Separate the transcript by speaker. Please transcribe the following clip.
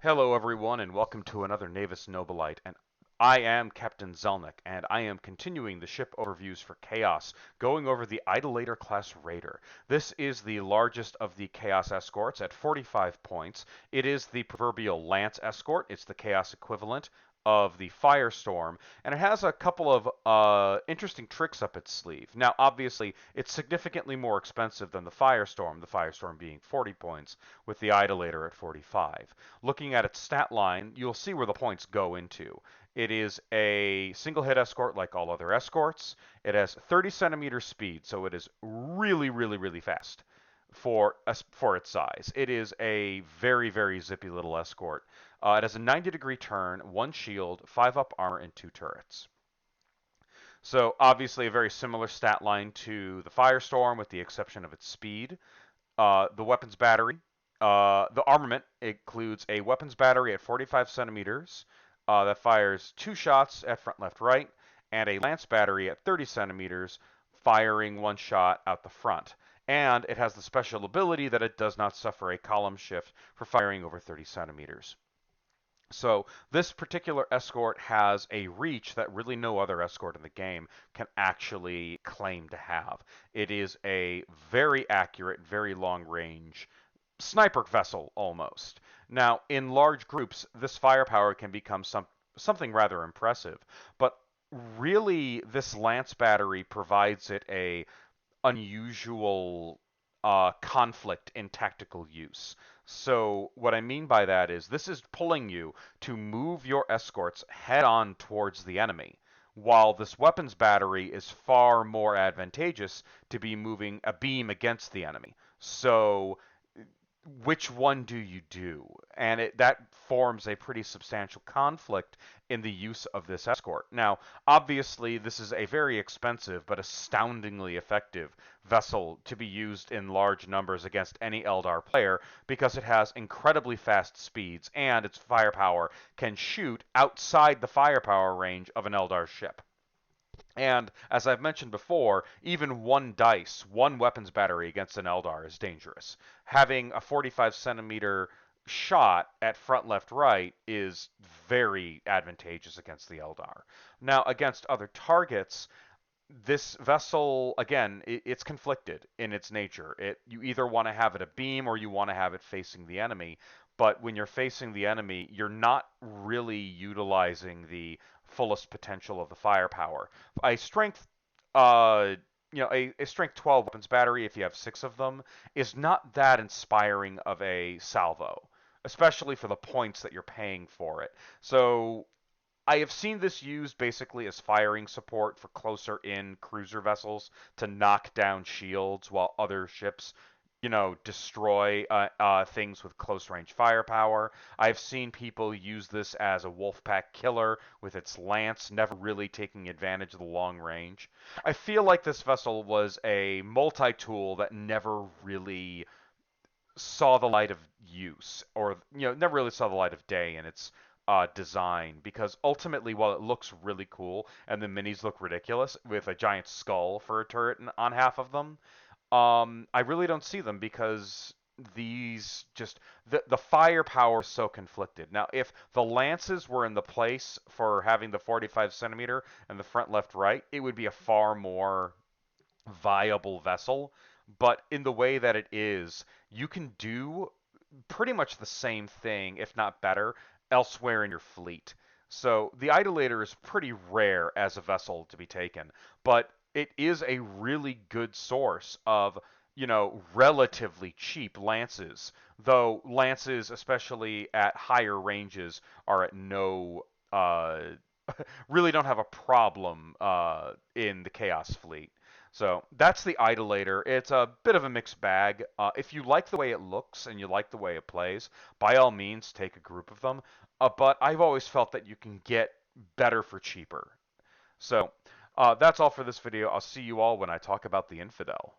Speaker 1: Hello, everyone, and welcome to another Navis Nobilite. And I am Captain Zelnick, and I am continuing the ship overviews for Chaos, going over the Idolator class Raider. This is the largest of the Chaos escorts at 45 points. It is the proverbial Lance escort. It's the Chaos equivalent of the Firestorm, and it has a couple of interesting tricks up its sleeve. Now, obviously, it's significantly more expensive than the Firestorm being 40 points, with the Idolator at 45. Looking at its stat line, you'll see where the points go into. It is a single hit escort like all other escorts. It has 30 centimeter speed, so it is really, really, really fast for its size. It is a very, very zippy little escort. It has a 90-degree turn, one shield, 5 up armor, and 2 turrets. So obviously a very similar stat line to the Firestorm with the exception of its speed. The weapons battery, the armament includes a weapons battery at 45 centimeters that fires 2 shots at front, left, right, and a lance battery at 30 centimeters firing 1 shot out the front. And it has the special ability that it does not suffer a column shift for firing over 30 centimeters. So this particular escort has a reach that really no other escort in the game can actually claim to have. It is a very accurate, very long range sniper vessel almost. Now, in large groups, this firepower can become something rather impressive, but really this lance battery provides it a unusual conflict in tactical use. So what I mean by that is this is pulling you to move your escorts head on towards the enemy, while this weapons battery is far more advantageous to be moving a beam against the enemy. So which one do you do? And that forms a pretty substantial conflict in the use of this escort. Now, obviously, this is a very expensive but astoundingly effective vessel to be used in large numbers against any Eldar player because it has incredibly fast speeds and its firepower can shoot outside the firepower range of an Eldar ship. And as I've mentioned before, even one dice, one weapons battery against an Eldar is dangerous. Having a 45 centimeter shot at front, left, right is very advantageous against the Eldar. Now, against other targets, this vessel, again, it's conflicted in its nature. You either want to have it a beam or you want to have it facing the enemy. But when you're facing the enemy, you're not really utilizing the fullest potential of the firepower. A strength, uh, a strength 12 weapons battery, if you have 6 of them, is not that inspiring of a salvo, especially for the points that you're paying for it. So I have seen this used basically as firing support for closer in cruiser vessels to knock down shields while other ships, destroy things with close range firepower. I've seen people use this as a wolfpack killer with its lance, never really taking advantage of the long range. I feel like this vessel was a multi-tool that never really saw the light of use, or never really saw the light of day in its design, because ultimately, while it looks really cool and the minis look ridiculous with a giant skull for a turret on half of them, I really don't see them because these just the firepower is so conflicted. Now, if the lances were in the place for having the 45 centimeter and the front, left, right, it would be a far more viable vessel. But in the way that it is, you can do pretty much the same thing, if not better, elsewhere in your fleet. So the Idolator is pretty rare as a vessel to be taken, but it is a really good source of, relatively cheap lances. Though lances, especially at higher ranges, are at no really don't have a problem in the Chaos fleet. So that's the Idolator. It's a bit of a mixed bag. If you like the way it looks and you like the way it plays, by all means take a group of them. But I've always felt that you can get better for cheaper. So that's all for this video. I'll see you all when I talk about the Infidel.